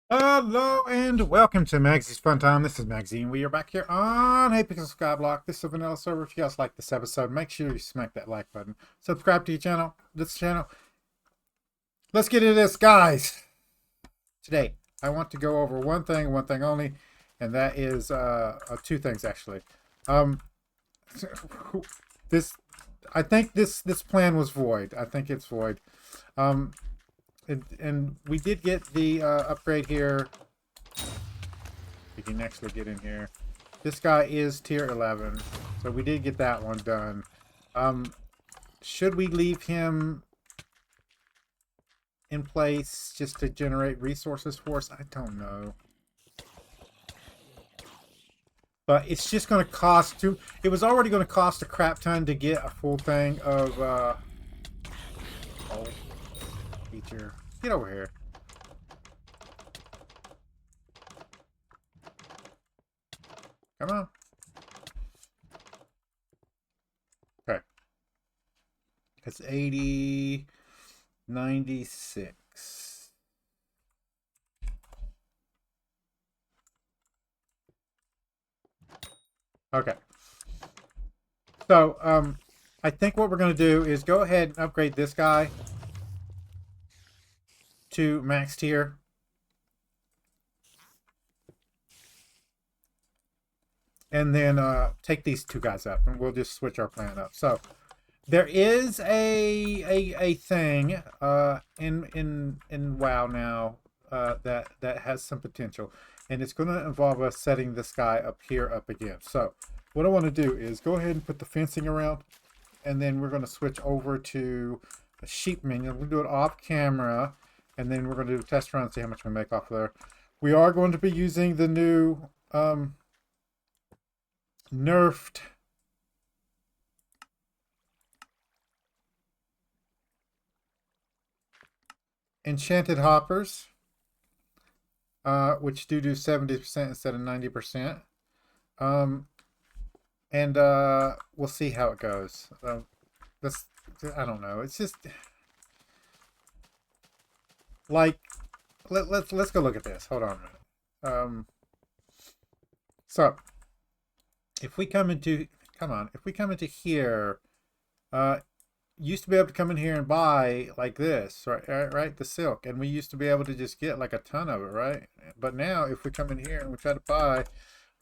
Hello and welcome to Maggie's Fun Time. This is Magzie, and we are back here on Hypixel Skyblock. This is a vanilla server. If you guys like this episode, make sure you smack that like button. Subscribe to this channel. Let's get into this, guys. Today, I want to go over one thing only, and that is two things actually. This, I think this plan was void. I think it's void. And we did get the upgrade here. We can actually get in here. This guy is tier 11, so we did get that one done. Should we leave him in place just to generate resources for us? I don't know. But it's just going to cost too. It was already going to cost a crap ton to get a full thing of oh, feature. Get over here. Come on. Okay. It's 80, 96. Okay. So, I think what we're going to do is go ahead and upgrade this guy to max tier. And then take these two guys up, and we'll just switch our plan up. So there is a thing in WoW now that has some potential, and it's going to involve us setting this guy up here up again. So what I want to do is go ahead and put the fencing around, and then we're going to switch over to a sheep minion. We'll do it off camera, and then we're going to do a test run and see how much we make off there. We are going to be using the new nerfed enchanted hoppers, which do 70% instead of 90%. And we'll see how it goes. I don't know. It's just like let's go look at this. Hold on a minute. So if we come into here, used to be able to come in here and buy like this, right, the silk, and we used to be able to just get like a ton of it, right? But now if we come in here and we try to buy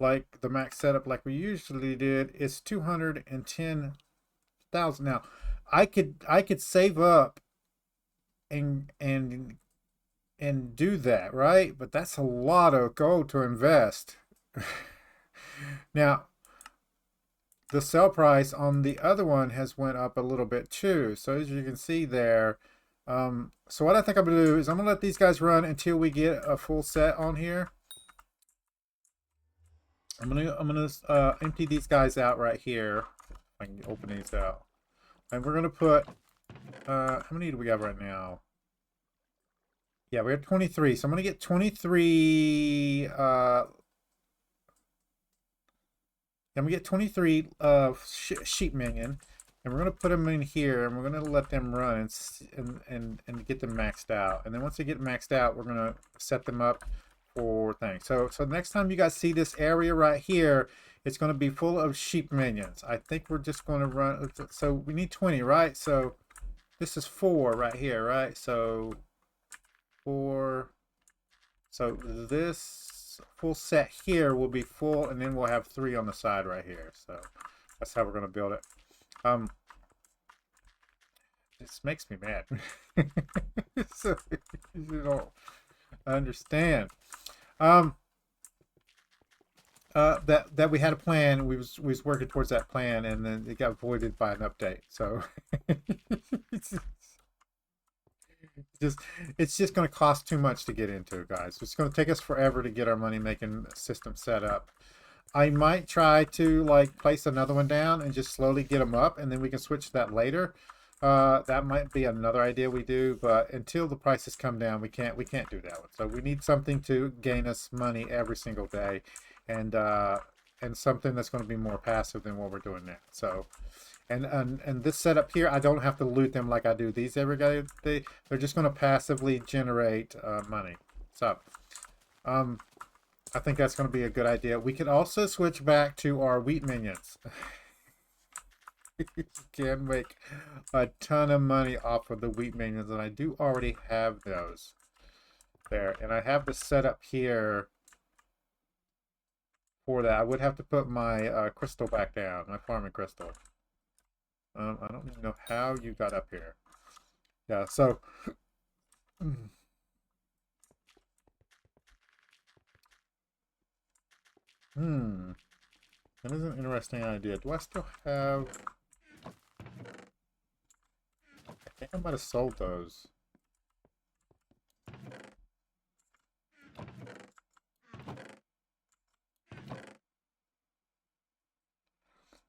like the max setup like we usually did, it's 210,000. Now I could save up and do that, right? But that's a lot of gold to invest. Now the sell price on the other one has went up a little bit too, so as you can see there. So what I think I'm gonna do is I'm gonna let these guys run until we get a full set on here. I'm gonna empty these guys out right here. I can open these out, and we're gonna put how many do we have right now? Yeah, we have 23, so I'm gonna get 23 I'm gonna get 23 sheep minion, and we're gonna put them in here, and we're gonna let them run and get them maxed out. And then once they get maxed out, we're gonna set them up for things. So next time you guys see this area right here, it's gonna be full of sheep minions. I think we're just gonna run. So we need 20, right? So this is 4 right here, right? So 4. So this full set here will be full, and then we'll have 3 on the side right here. So that's how we're going to build it. This makes me mad. So, you don't understand that we had a plan. We was working towards that plan, and then it got voided by an update. So it's just going to cost too much to get into, guys. It's going to take us forever to get our money making system set up. I might try to like place another one down and just slowly get them up, and then we can switch that later. That might be another idea we do, but until the prices come down, we can't do that one. So we need something to gain us money every single day, and something that's going to be more passive than what we're doing now. So and this setup here, I don't have to loot them like I do these every day. They're just going to passively generate money. So I think that's going to be a good idea. We could also switch back to our wheat minions. You can make a ton of money off of the wheat minions, and I do already have those there. And I have the setup here for that. I would have to put my crystal back down, my farming crystal. I don't even know how you got up here. Yeah, so... That is an interesting idea. Do I still have... I think I might have sold those.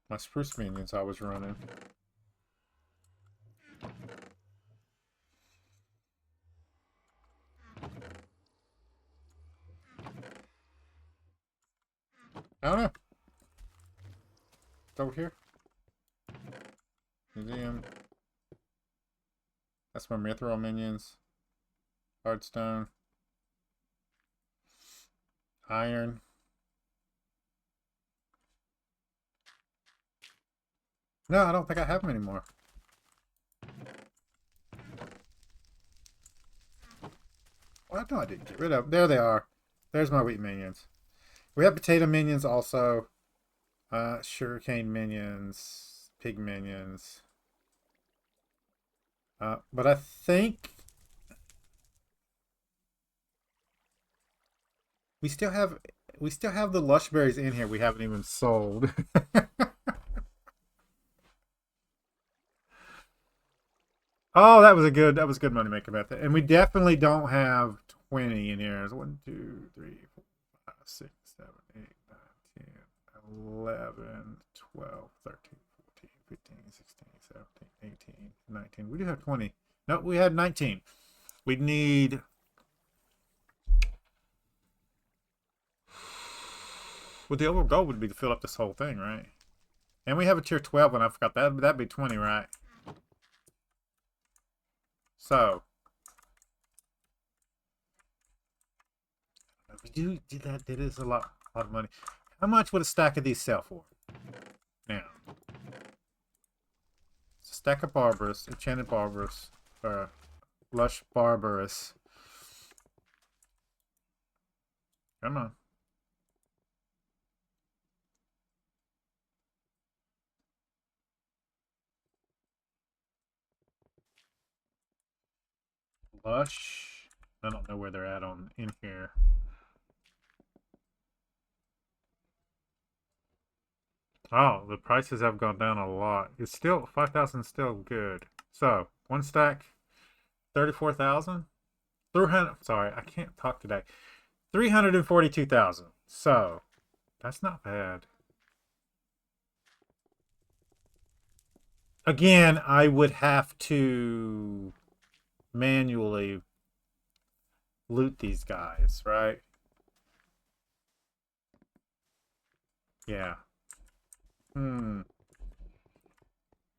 My spruce minions I was running. I don't know. It's over here. Museum. That's my mithril minions. Hardstone. Iron. No, I don't think I have them anymore. Well, no, I didn't get rid of them. There they are. There's my wheat minions. We have potato minions also. Sugarcane minions. Pig minions. But I think we still have the lush berries in here we haven't even sold. Oh, that was good money making method. And we definitely don't have 20 in here. There's 1, 2, 3, 4, 5, 6, 7, 8, 9, 10, 11, 12, 13, 14, 15, 16, 17, 18, 19. We do have 20. No, we had 19. We need... Well, the overall goal would be to fill up this whole thing, right? And we have a tier 12, and I forgot that. That'd be 20, right? So... We do that. That is a lot of money. How much would a stack of these sell for? Now... Stack of Barbarous, Enchanted Barbarous, Lush Barbarous. Come on. Lush. I don't know where they're at in here. Oh, the prices have gone down a lot. It's still 5,000 is still good. So, one stack, 34,000. 300. Sorry, I can't talk today. 342,000. So, that's not bad. Again, I would have to manually loot these guys, right? Yeah.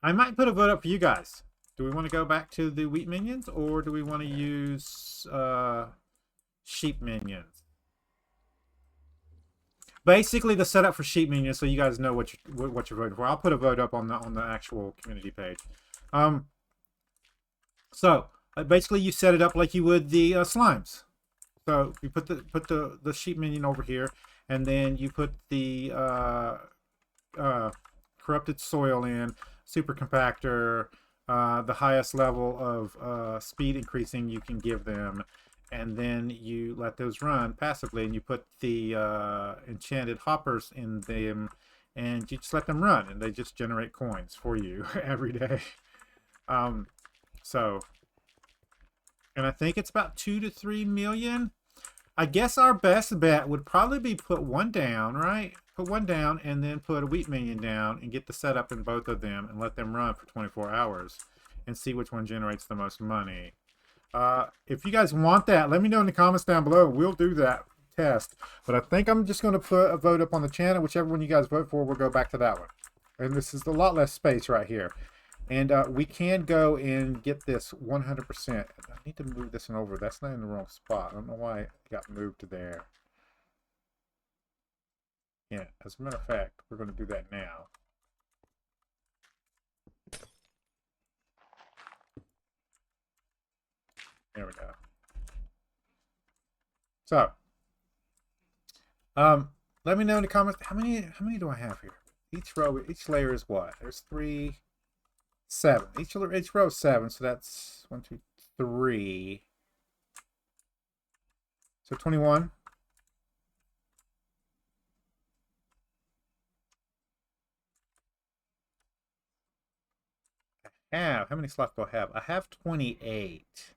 I might put a vote up for you guys. Do we want to go back to the wheat minions, or do we want to use sheep minions? Basically, the setup for sheep minions, so you guys know what you're voting for. I'll put a vote up on the actual community page. So basically, you set it up like you would the slimes. So you put the sheep minion over here, and then you put the corrupted soil in, super compactor, the highest level of speed increasing you can give them, and then you let those run passively, and you put the enchanted hoppers in them, and you just let them run, and they just generate coins for you every day. So, and I think it's about 2 to 3 million. I guess our best bet would probably be put one down, right? Put one down and then put a wheat minion down and get the setup in both of them and let them run for 24 hours and see which one generates the most money. If you guys want that, let me know in the comments down below. We'll do that test. But I think I'm just going to put a vote up on the channel. Whichever one you guys vote for, we'll go back to that one. And this is a lot less space right here. And we can go and get this 100%. I need to move this one over. That's not in the wrong spot. I don't know why it got moved to there. Yeah, as a matter of fact, we're going to do that now. There we go. So, let me know in the comments how many do I have here? Each row, each layer is what? There's 3, 7. Each row is 7, so that's 1, 2, 3. So 21. How many slots do I have? I have 28.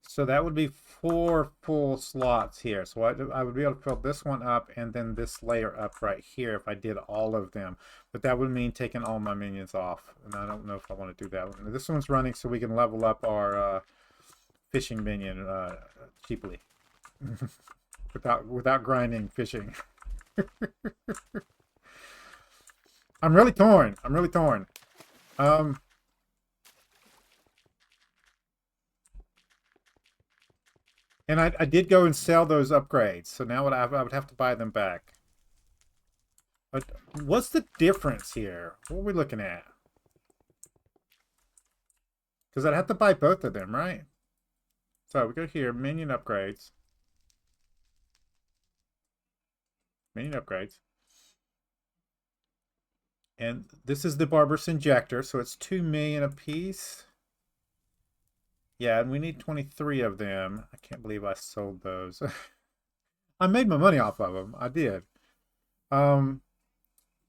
So that would be 4 full slots here. So I would be able to fill this one up and then this layer up right here if I did all of them. But that would mean taking all my minions off. And I don't know if I want to do that one. This one's running so we can level up our fishing minion cheaply. without grinding fishing. I'm really torn. I'm really torn. And I did go and sell those upgrades, so now I would have to buy them back. But what's the difference here? What are we looking at? Because I'd have to buy both of them, right? So we go here, minion upgrades. Minion upgrades. And this is the Barbarous Injector, so it's 2 million a piece. Yeah, and we need 23 of them. I can't believe I sold those. I made my money off of them. I did.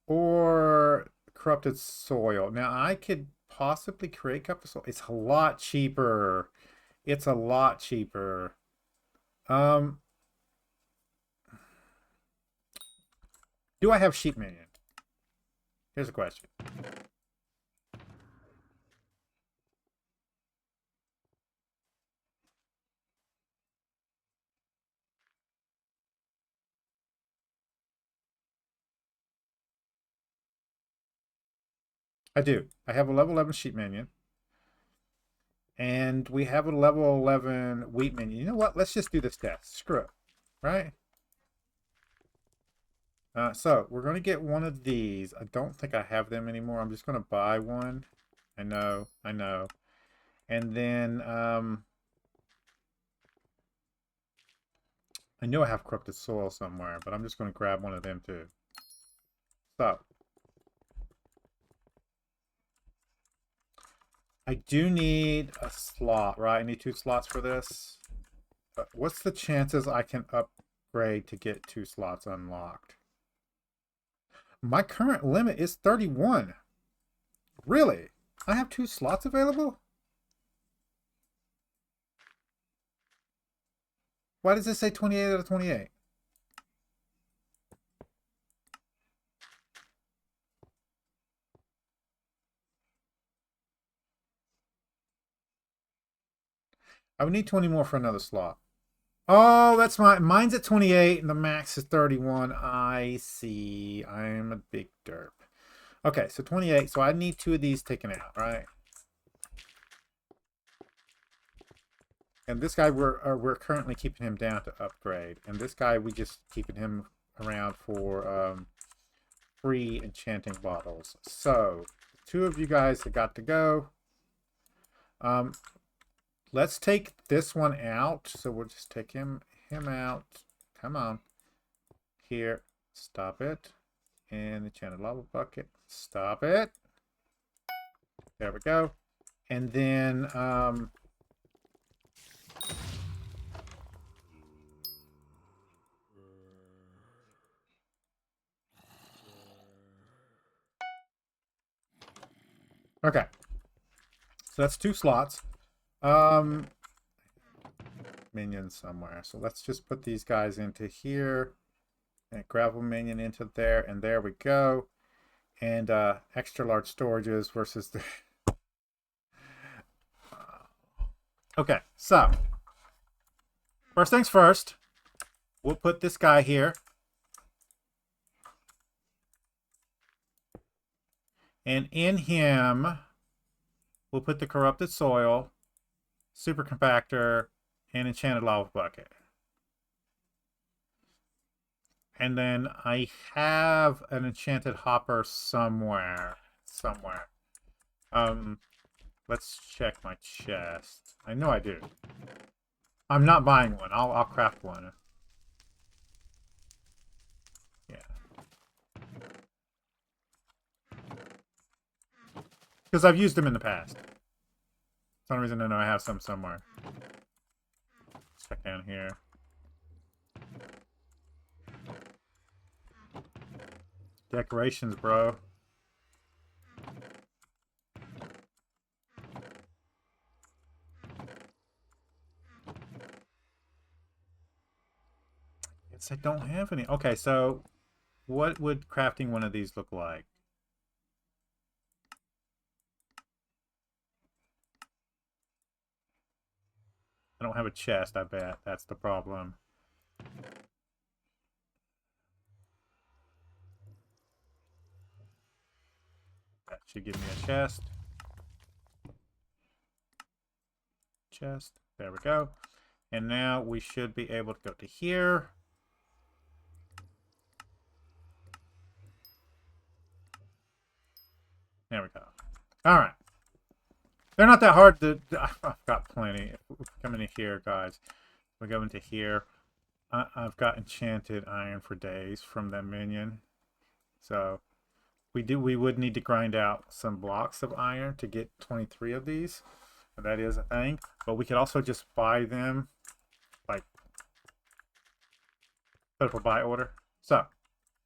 Or corrupted soil. Now I could possibly create corrupted soil. It's a lot cheaper. It's a lot cheaper. Do I have sheep minion? Here's a question. I do. I have a level 11 sheep minion. And we have a level 11 wheat minion. You know what? Let's just do this test. Screw it. Right? So we're going to get one of these. I don't think I have them anymore. I'm just going to buy one. I know. And then I know I have corrupted soil somewhere, but I'm just going to grab one of them too. So I do need a slot, right? I need 2 slots for this. What's the chances I can upgrade to get 2 slots unlocked? My current limit is 31. Really? I have 2 slots available? Why does it say 28 out of 28? I would need 20 more for another slot. Oh, that's mine's at 28 and the max is 31. I see. I'm a big derp. Okay, so 28. So I need 2 of these taken out, right? And this guy we're currently keeping him down to upgrade, and this guy we just keeping him around for free enchanting bottles. So 2 of you guys have got to go. Let's take this one out. So we'll just take him out. Come on. Here. Stop it. And the enchanted lava bucket. Stop it. There we go. And then okay. So that's 2 slots. Minions somewhere. So let's just put these guys into here. And gravel minion into there. And there we go. And extra large storages versus the... Okay, so first things first, we'll put this guy here. And in him, we'll put the corrupted soil, super compactor, and enchanted lava bucket. And then I have an enchanted hopper somewhere. Let's check my chest. I know I do. I'm not buying one. I'll craft one. Yeah. Because I've used them in the past. For some reason I know I have some somewhere. Let's check down here. Decorations, bro. Yes, I don't have any. Okay, so what would crafting one of these look like? I don't have a chest, I bet. That's the problem. That should give me a chest. There we go. And now we should be able to go to here. There we go. All right. They're not that hard to... I've got plenty. Come into here, guys. We go into here. I've got enchanted iron for days from that minion. So we would need to grind out some blocks of iron to get 23 of these. That is a thing. But we could also just buy them, like, put up a buy order. So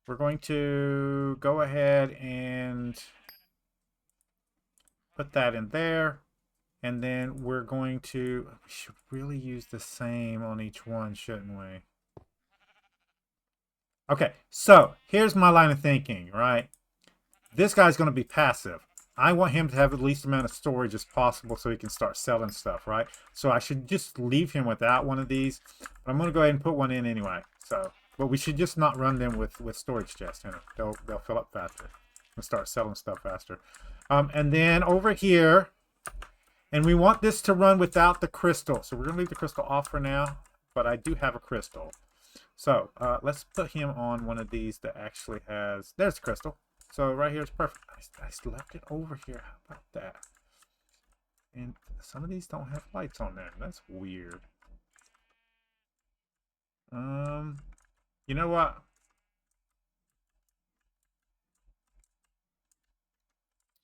we're going to go ahead and put that in there. And then we're going to... We should really use the same on each one, shouldn't we? Okay, so here's my line of thinking, right? This guy's going to be passive. I want him to have the least amount of storage as possible so he can start selling stuff, right? So I should just leave him without one of these. But I'm going to go ahead and put one in anyway. So, but we should just not run them with storage chests. You know, they'll fill up faster and start selling stuff faster. And then over here, and we want this to run without the crystal. So we're going to leave the crystal off for now, but I do have a crystal. So let's put him on one of these that actually has... There's the crystal. So right here is perfect. I left it over here. How about that? And some of these don't have lights on them. That's weird. You know what?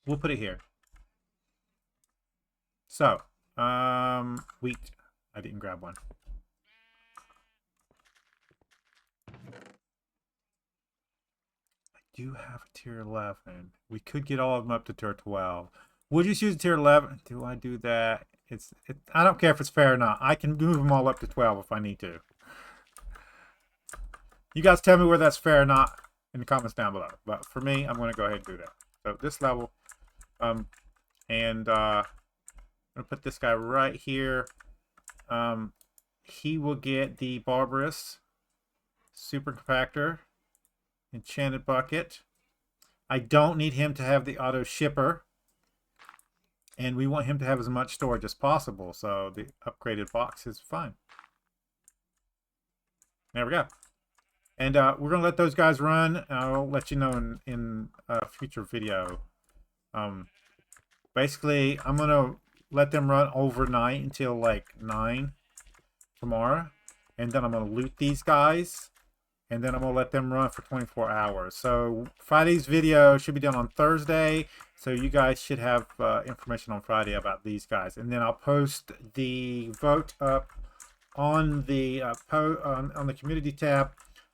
We'll put it here. So, wheat. I didn't grab one. Do have a tier 11. We could get all of them up to tier 12. We'll just use tier 11. Do I do that? I don't care if it's fair or not. I can move them all up to 12 if I need to. You guys tell me whether that's fair or not in the comments down below. But for me, I'm going to go ahead and do that. So this level, I'm going to put this guy right here. He will get the Barbarous Super Compactor. Enchanted bucket. I don't need him to have the auto shipper. And we want him to have as much storage as possible. So the upgraded box is fine. There we go. And we're going to let those guys run. I'll let you know in a future video. Basically, I'm going to let them run overnight until like 9 tomorrow. And then I'm going to loot these guys. And then I'm going to let them run for 24 hours. So Friday's video should be done on Thursday. So you guys should have information on Friday about these guys. And then I'll post the vote up on the on the community tab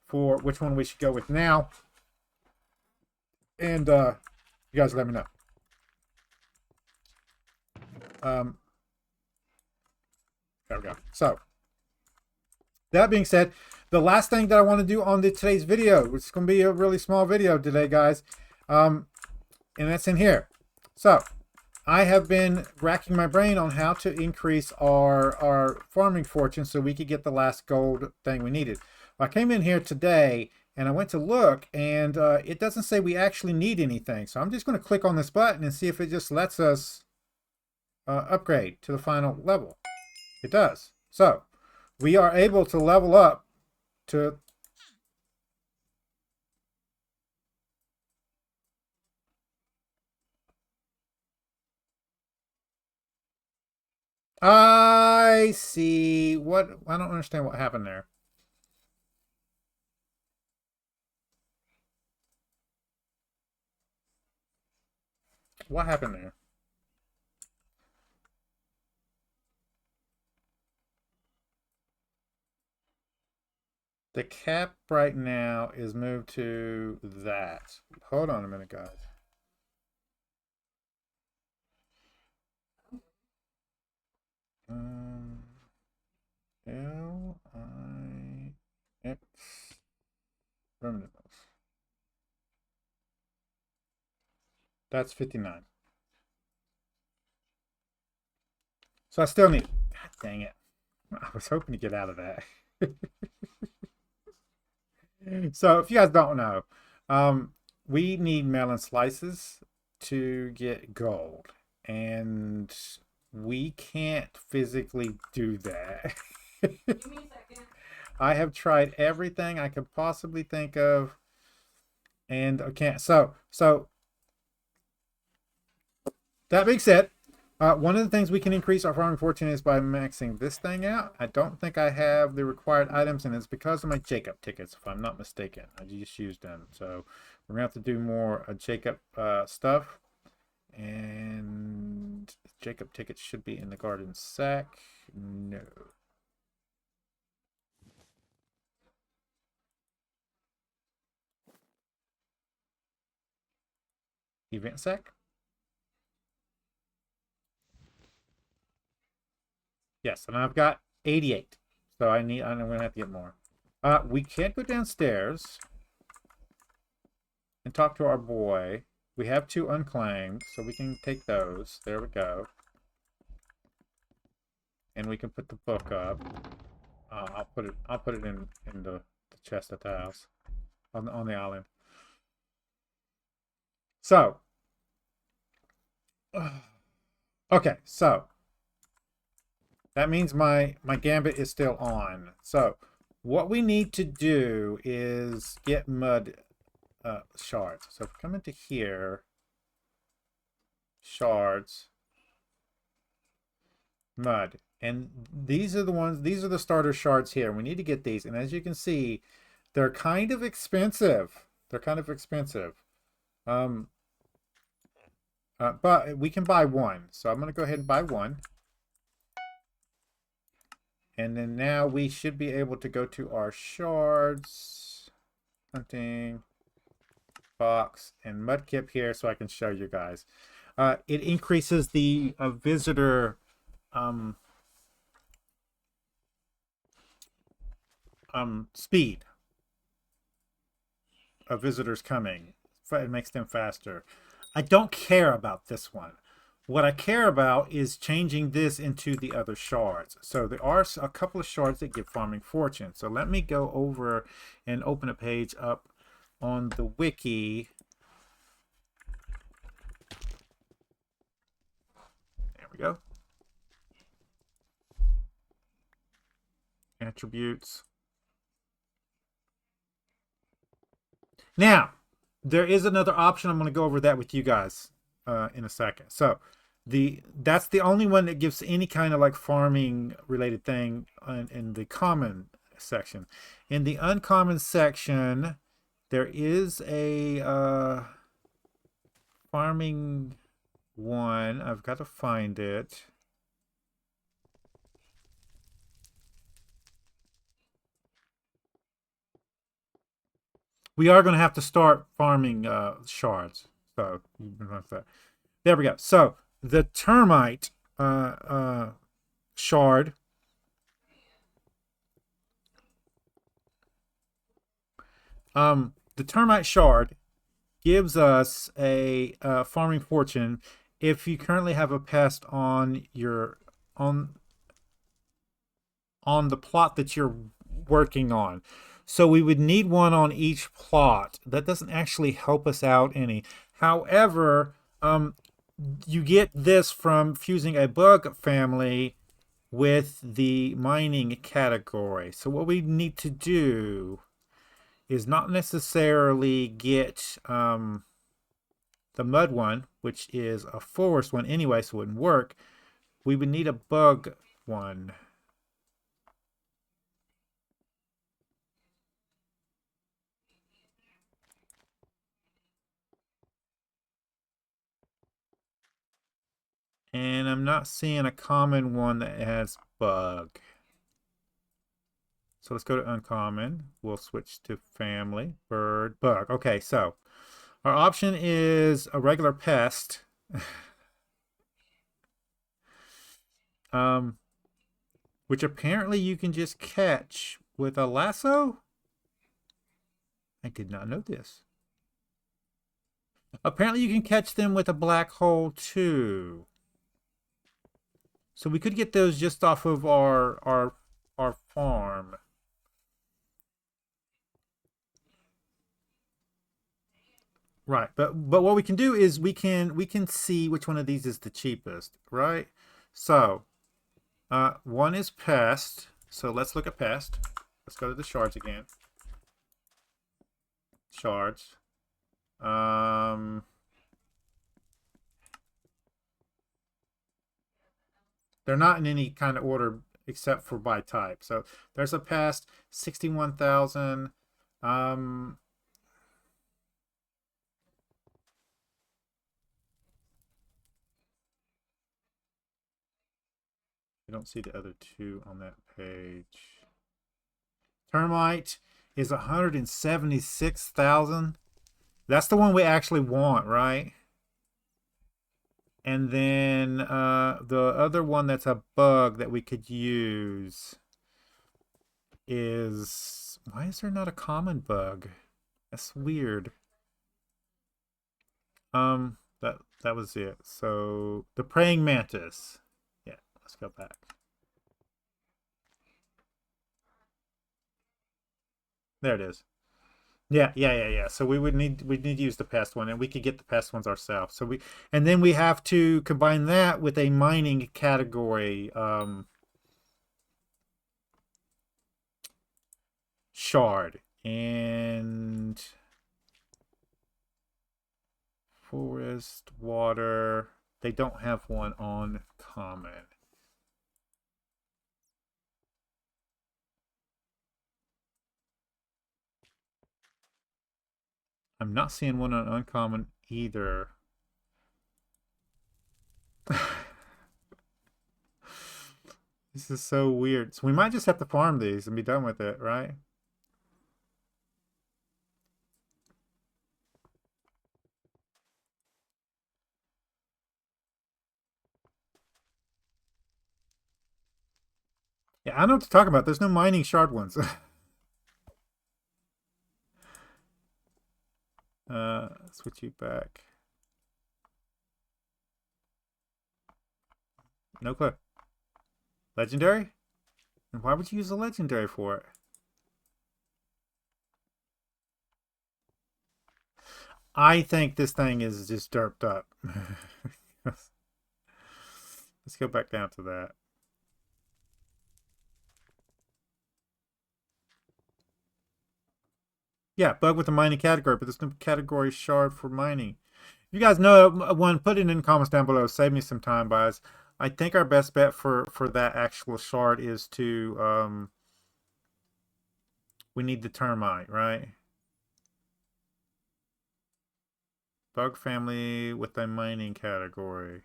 for which one we should go with now. And you guys let me know. There we go. So that being said, the last thing that I want to do on today's video, which is going to be a really small video today, guys, and that's in here. So I have been racking my brain on how to increase our farming fortune so we could get the last gold thing we needed. I came in here today and I went to look, and it doesn't say we actually need anything. So I'm just going to click on this button and see if it just lets us upgrade to the final level. It does. So we are able to level up to I see. What? I don't understand what happened there. What happened there? The cap right now is moved to that. Hold on a minute, guys. L-I-X remnants. That's 59. So I still need. God dang it. I was hoping to get out of that. So if you guys don't know, we need melon slices to get gold. And we can't physically do that. I have tried everything I could possibly think of, and I can't. So that being said, one of the things we can increase our farming fortune is by maxing this thing out. I don't think I have the required items, and it's because of my Jacob tickets, if I'm not mistaken. I just used them. So we're going to have to do more Jacob stuff. And Jacob tickets should be in the garden sack. No. Event sack? Yes, and I've got 88. So I'm gonna have to get more. We can't go downstairs and talk to our boy. We have 2 unclaimed, so we can take those. There we go. And we can put the book up. I'll put it in the chest at the house on the island. So okay, so that means my gambit is still on. So what we need to do is get mud shards. So if we come into here, shards, mud, and these are the starter shards here. We need to get these, and as you can see, they're kind of expensive. But we can buy one. So I'm going to go ahead and buy one. And then now we should be able to go to our shards, hunting, box, and mudkip here so I can show you guys. It increases the visitor speed of visitors coming. It makes them faster. I don't care about this one. What I care about is changing this into the other shards. So there are a couple of shards that give farming fortune. So let me go over and open a page up on the wiki. There we go. Attributes. Now, there is another option. I'm going to go over that with you guys in a second. So that's the only one that gives any kind of like farming related thing in the common section. In the uncommon section, there is a farming one. I've got to find it. We are going to have to start farming shards. So there we go. So the termite shard the termite shard gives us a farming fortune if you currently have a pest on your on the plot that you're working on. So we would need one on each plot. That doesn't actually help us out any. However, you get this from fusing a bug family with the mining category. So what we need to do is not necessarily get the mud one, which is a forest one anyway, so it wouldn't work. We would need a bug one. And I'm not seeing a common one that has bug. So let's go to uncommon. We'll switch to family, bird, bug. Okay, so our option is a regular pest. um, which apparently you can just catch with a lasso. I did not know this. Apparently you can catch them with a black hole too. So we could get those just off of our farm. Right, but what we can do is we can see which one of these is the cheapest, right? So one is pest. So let's look at pest. Let's go to the shards again. Shards. They're not in any kind of order except for by type. So there's a pest, 61,000. I don't see the other two on that page. Termite is 176,000. That's the one we actually want, right? And then the other one that's a bug that we could use is... Why is there not a common bug? That's weird. That was it. So the praying mantis. Yeah, let's go back. There it is. Yeah. So we'd need to use the pest one, and we could get the pest ones ourselves. And then we have to combine that with a mining category shard and forest water. They don't have one on common. I'm not seeing one on uncommon either. This is so weird. So we might just have to farm these and be done with it, right? Yeah, I know what to talk about. There's no mining shard ones. Switch you back. No clue. Legendary? And why would you use a legendary for it? I think this thing is just derped up. Let's go back down to that. Yeah, bug with the mining category, but there's no category shard for mining. If you guys know one, put it in comments down below. Save me some time, guys. I think our best bet for that actual shard is to we need the termite, right? Bug family with a mining category.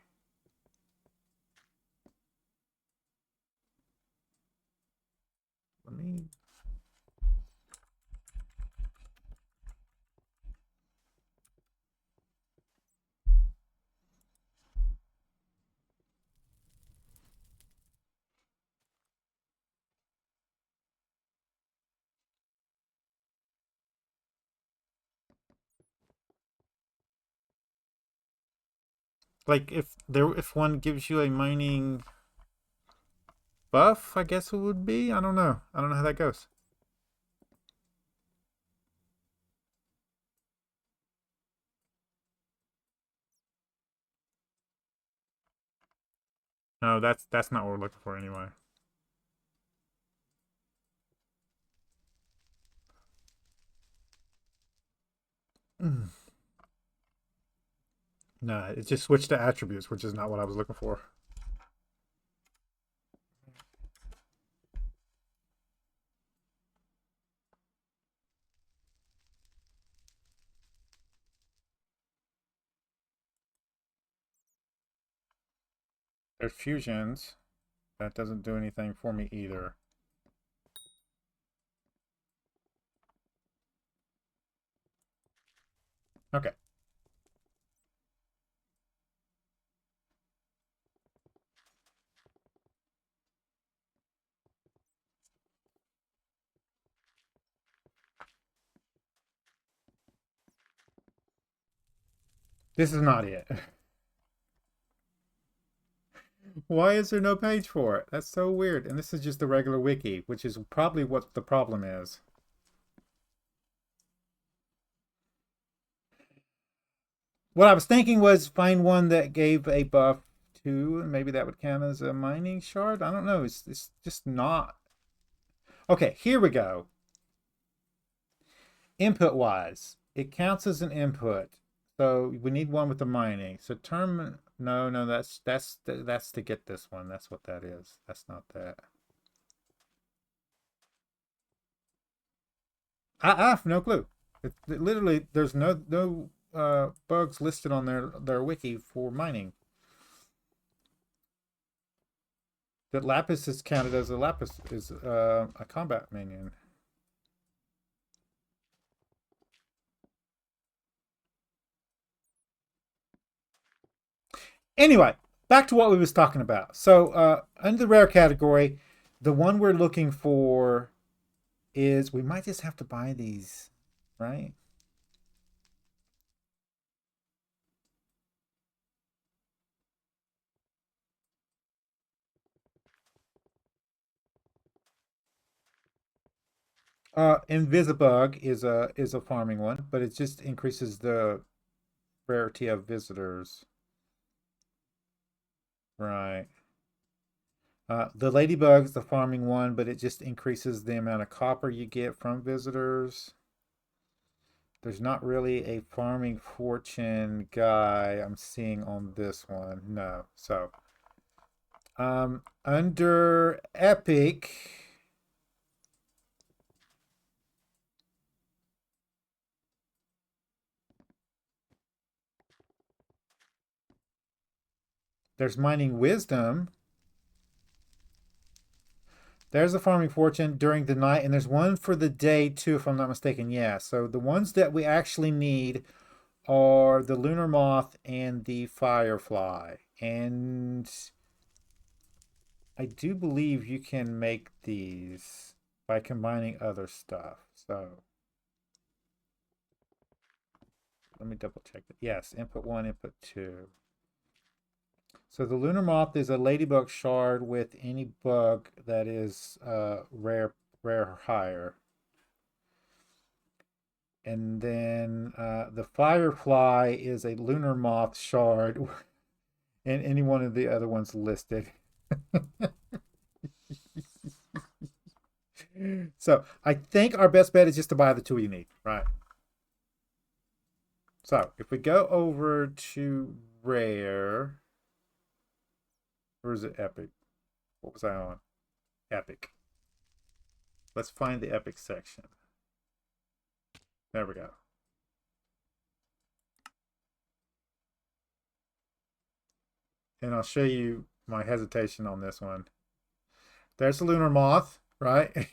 Let me... Like if one gives you a mining buff, I guess it would be. I don't know. I don't know how that goes. No, that's not what we're looking for anyway. No, it just switched to attributes, which is not what I was looking for. There's fusions. That doesn't do anything for me either. Okay. This is not it. Why is there no page for it? That's so weird. And this is just the regular wiki, which is probably what the problem is. What I was thinking was find one that gave a buff to, and maybe that would count as a mining shard. I don't know. It's just not. Okay, here we go. Input wise, it counts as an input. So we need one with the mining. So term, no, that's to get this one. That's what that is. That's not that. I have no clue. It literally, there's no bugs listed on their wiki for mining. That lapis is counted as a lapis is a combat minion. Anyway, back to what we was talking about. So under the rare category, the one we're looking for is we might just have to buy these, right? Invisibug is a farming one, but it just increases the rarity of visitors. Right. The ladybug's the farming one, but it just increases the amount of copper you get from visitors. There's not really a farming fortune guy I'm seeing on this one. No. So, under epic, there's mining wisdom. There's a farming fortune during the night, and there's one for the day too, if I'm not mistaken. Yeah. So the ones that we actually need are the lunar moth and the firefly. And I do believe you can make these by combining other stuff. So let me double check that. Yes, input 1, input 2. So the lunar moth is a ladybug shard with any bug that is rare or higher. And then the firefly is a lunar moth shard and any one of the other ones listed. So I think our best bet is just to buy the two you need, right? So if we go over to rare, where is it? Epic. What was I on? Epic. Let's find the epic section. There we go. And I'll show you my hesitation on this one. There's the lunar moth, right?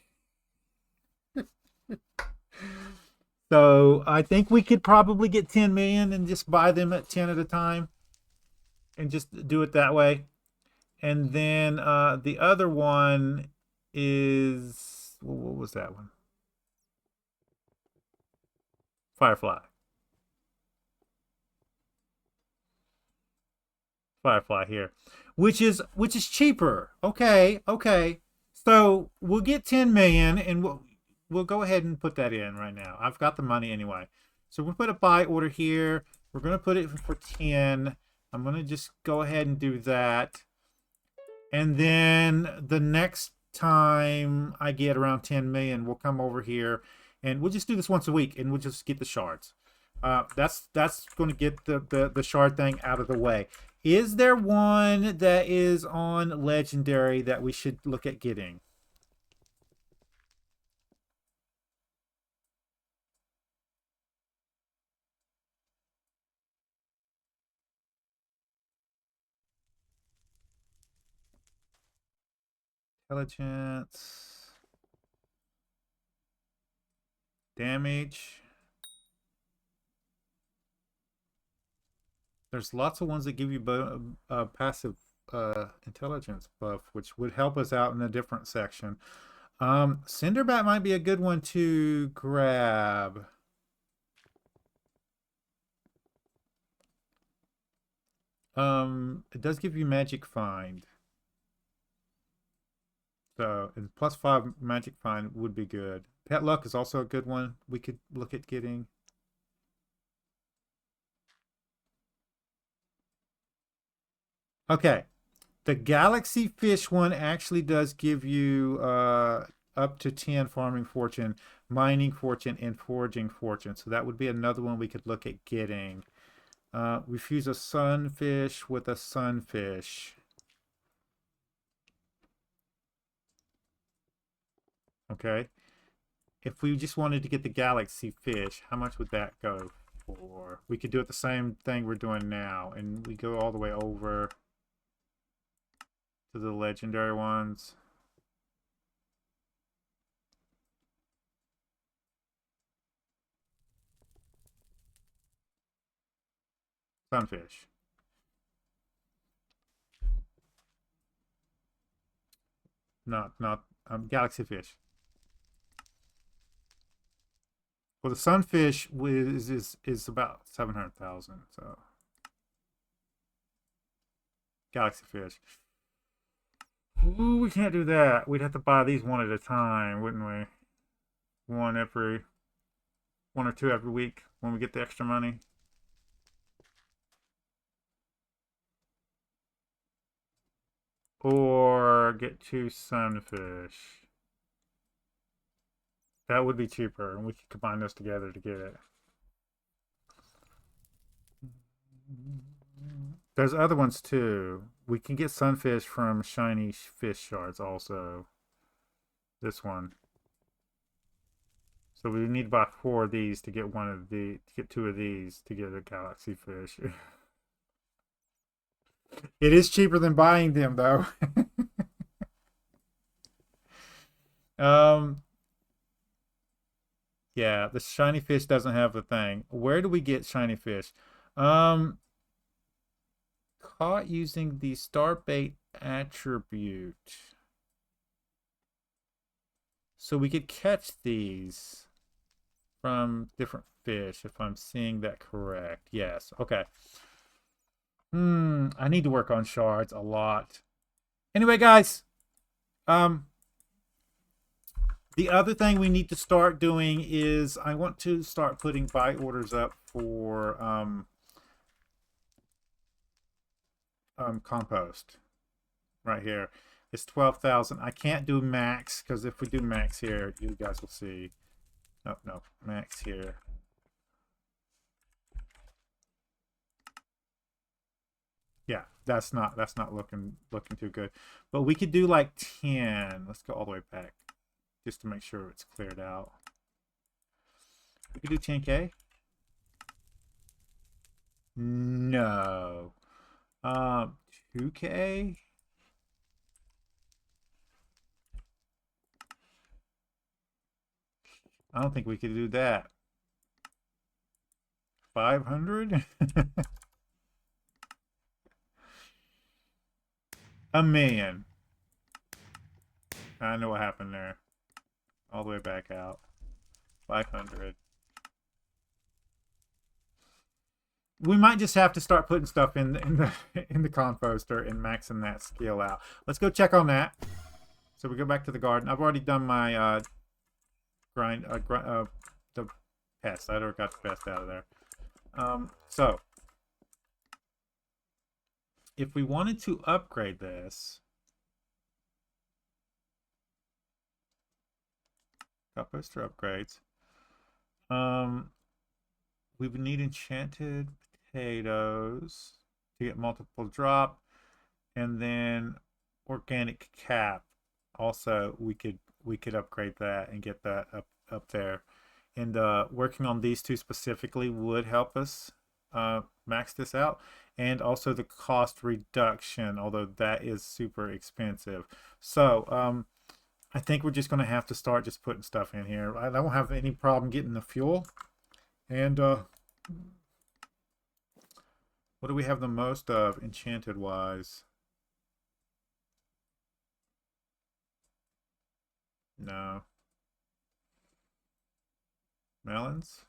So I think we could probably get 10 million and just buy them at 10 at a time and just do it that way. And then the other one is, what was that one? Firefly. Firefly here, which is cheaper. Okay. So we'll get 10 million and we'll go ahead and put that in right now. I've got the money anyway. So we'll put a buy order here. We're going to put it for 10. I'm going to just go ahead and do that. And then the next time I get around 10 million, we'll come over here and we'll just do this once a week and we'll just get the shards. That's going to get the shard thing out of the way. Is there one that is on legendary that we should look at getting? Intelligence. Damage. There's lots of ones that give you passive intelligence buff, which would help us out in a different section. Cinderbat might be a good one to grab. It does give you magic find. So, and +5 magic find would be good. Pet luck is also a good one we could look at getting. Okay. The Galaxy Fish one actually does give you up to 10 farming fortune, mining fortune, and foraging fortune. So that would be another one we could look at getting. We fuse a sunfish with a sunfish. Okay. If we just wanted to get the Galaxy Fish, how much would that go for? We could do it the same thing we're doing now, and we go all the way over to the legendary ones. Sunfish. Not Galaxy Fish. Well, the sunfish is about 700,000. So Galaxy Fish. Ooh, we can't do that. We'd have to buy these one at a time, wouldn't we? One or two every week when we get the extra money. Or get 2 sunfish. That would be cheaper, and we could combine those together to get it. There's other ones too. We can get sunfish from shiny fish shards also. This one. So we need to buy 4 of these to get to get 2 of these to get a galaxy fish. It is cheaper than buying them though. Yeah, the shiny fish doesn't have the thing. Where do we get shiny fish? Um Caught using the starbait attribute. So we could catch these from different fish, if I'm seeing that correct. Yes, okay. I need to work on shards a lot. Anyway, guys, the other thing we need to start doing is I want to start putting buy orders up for compost right here. It's 12,000. I can't do max because if we do max here, you guys will see. No, max here. Yeah, that's not looking too good. But we could do like 10. Let's go all the way back just to make sure it's cleared out. We could do 10K. No. 2K. I don't think we could do that. 500. A million. I know what happened there. All the way back out. 500. We might just have to start putting stuff in the composter and maxing that skill out. Let's go check on that. So we go back to the garden. I've already done my the pest. I already got the pest out of there. So if we wanted to upgrade this, Got booster upgrades. We would need enchanted potatoes to get multiple drop, and then organic cap. Also, we could upgrade that and get that up there. And working on these two specifically would help us max this out. And also the cost reduction, although that is super expensive. So I think we're just going to have to start just putting stuff in here. I don't have any problem getting the fuel. And what do we have the most of enchanted wise? No. Melons?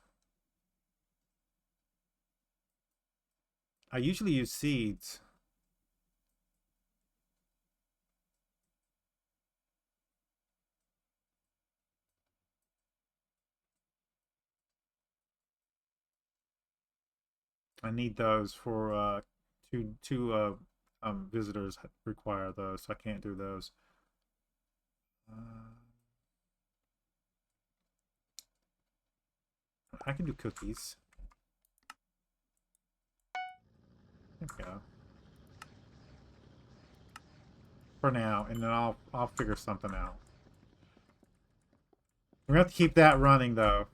I usually use seeds. I need those for two visitors require those, so I can't do those. I can do cookies. There we go. For now, and then I'll figure something out. We're gonna have to keep that running though.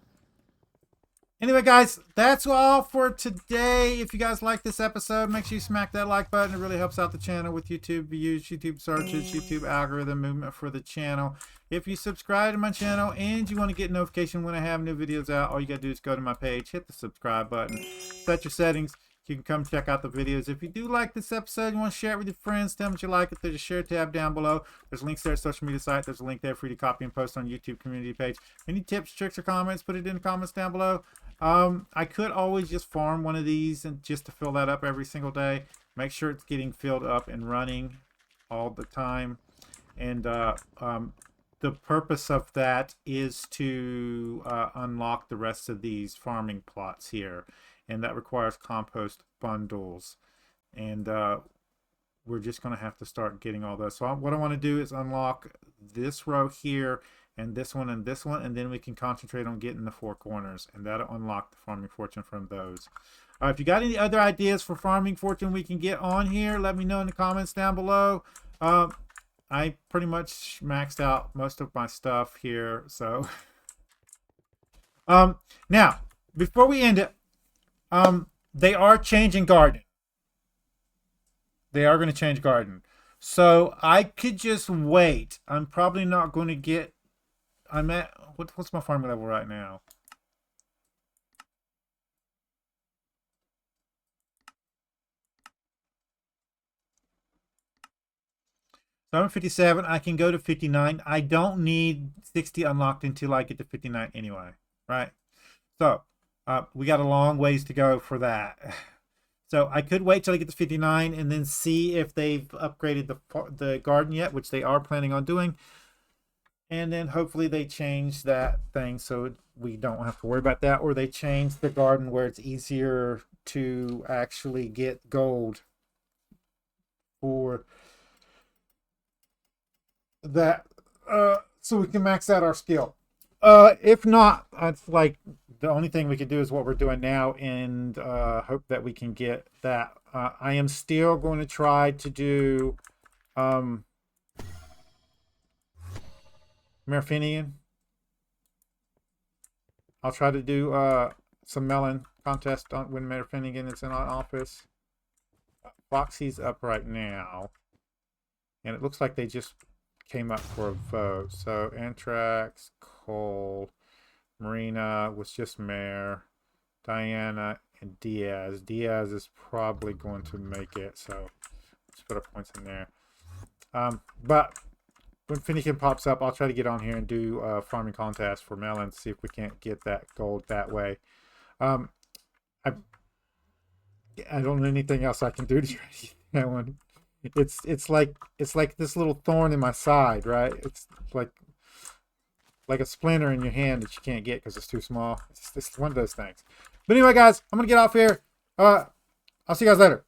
Anyway, guys, that's all for today. If you guys like this episode, make sure you smack that like button. It really helps out the channel with YouTube views, YouTube searches, YouTube algorithm movement for the channel. If you subscribe to my channel and you want to get notification when I have new videos out, all you got to do is go to my page, hit the subscribe button, set your settings. You can come check out the videos. If you do like this episode, you want to share it with your friends, tell them that you like it, there's a share tab down below. There's links there at social media site. There's a link there for you to copy and post on YouTube community page. Any tips, tricks, or comments, put it in the comments down below. I could always just farm one of these and just to fill that up every single day. Make sure it's getting filled up and running all the time. And the purpose of that is to unlock the rest of these farming plots here. And that requires compost bundles. And we're just going to have to start getting all those. So what I want to do is unlock this row here and this one, and then we can concentrate on getting the 4 corners, and that'll unlock the farming fortune from those. If you got any other ideas for farming fortune we can get on here, let me know in the comments down below. I pretty much maxed out most of my stuff here, so now before we end it, they are changing garden. They are going to change garden, so I could just wait. I'm probably not going to get. I'm at what's my farming level right now? So I'm at 57. I can go to 59. I don't need 60 unlocked until I get to 59 anyway, right? So we got a long ways to go for that. So I could wait till I get to 59 and then see if they've upgraded the garden yet, which they are planning on doing. And then hopefully they change that thing so we don't have to worry about that, or they change the garden where it's easier to actually get gold for that, so we can max out our skill. If not, it's like the only thing we can do is what we're doing now, and hope that we can get that. I am still going to try to do Marathinian. I'll try to do some melon contest when Marathinian is in our office. Foxy's up right now, and it looks like they just came up for a vote. So Anthrax, Cole, Marina was just mayor, Diana, and Diaz. Diaz is probably going to make it, so let's put our points in there. But when Finnegan pops up, I'll try to get on here and do a farming contest for melons, see if we can't get that gold that way. I don't know anything else I can do to try to get that one. It's like this little thorn in my side, right? It's like a splinter in your hand that you can't get because it's too small. It's one of those things. But anyway, guys, I'm gonna get off here. I'll see you guys later.